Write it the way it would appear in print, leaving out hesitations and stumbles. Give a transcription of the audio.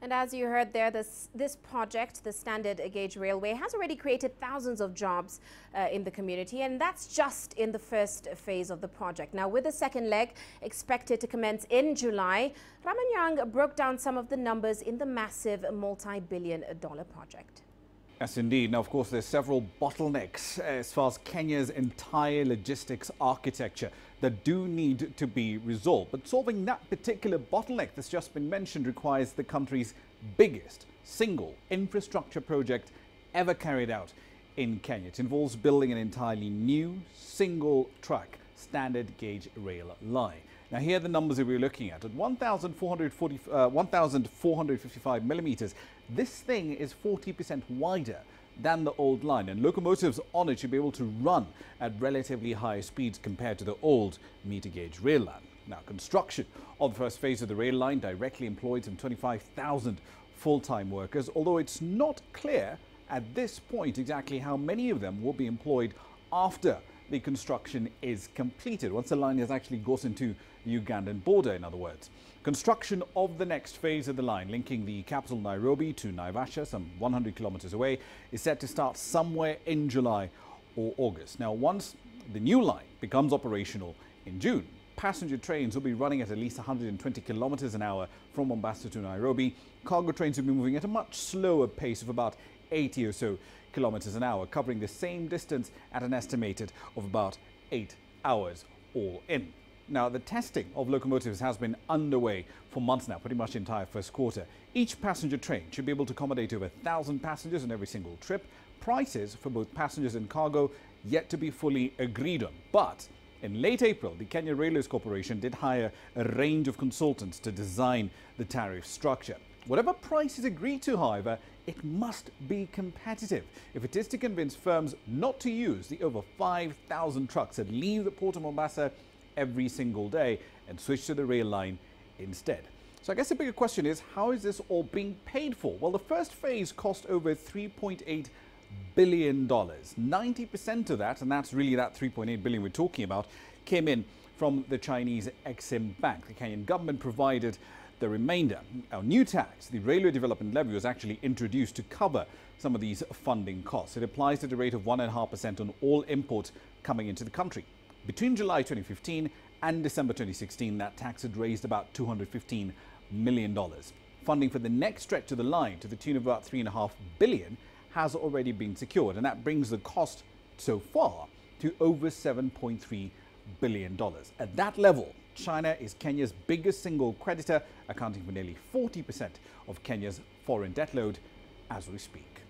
And as you heard there, this project, the Standard Gauge Railway, has already created thousands of jobs in the community, and that's just in the first phase of the project. Now, with the second leg expected to commence in July, Ramah Nyang broke down some of the numbers in the massive multi-billion-dollar project. Yes, indeed. Now, of course, there's several bottlenecks as far as Kenya's entire logistics architecture that do need to be resolved. But solving that particular bottleneck that's just been mentioned requires the country's biggest single infrastructure project ever carried out in Kenya. It involves building an entirely new single track standard gauge rail line. Now, here are the numbers that we're looking at. At 1,455 millimeters, this thing is 40% wider than the old line, and locomotives on it should be able to run at relatively high speeds compared to the old meter gauge rail line. Now, construction of the first phase of the rail line directly employed some 25,000 full-time workers, although it's not clear at this point exactly how many of them will be employed after the construction is completed, once the line has actually goes into the Ugandan border, in other words. Construction of the next phase of the line, linking the capital Nairobi to Naivasha, some 100 kilometers away, is set to start somewhere in July or August. Now, once the new line becomes operational in June, passenger trains will be running at least 120 kilometers an hour from Mombasa to Nairobi. Cargo trains will be moving at a much slower pace of about 80 or so kilometers an hour, covering the same distance at an estimated of about 8 hours all in. Now, the testing of locomotives has been underway for months now, pretty much the entire first quarter. Each passenger train should be able to accommodate over 1,000 passengers on every single trip. Prices for both passengers and cargo yet to be fully agreed on. But in late April, the Kenya Railways Corporation did hire a range of consultants to design the tariff structure. Whatever price is agreed to, however, it must be competitive if it is to convince firms not to use the over 5,000 trucks that leave the port of Mombasa every single day and switch to the rail line instead. So I guess the bigger question is, how is this all being paid for? Well, the first phase cost over $3.8 billion. 90% of that, and that's really that 3.8 billion we're talking about, came in from the Chinese Exim Bank. The Kenyan government provided the remainder. Our new tax, the Railway Development Levy, was actually introduced to cover some of these funding costs. It applies at a rate of 1.5% on all imports coming into the country. Between July 2015 and December 2016, that tax had raised about $215 million. Funding for the next stretch of the line, to the tune of about $3.5 billion, has already been secured, and that brings the cost so far to over $7.3 billion. At that level, China is Kenya's biggest single creditor, accounting for nearly 40% of Kenya's foreign debt load as we speak.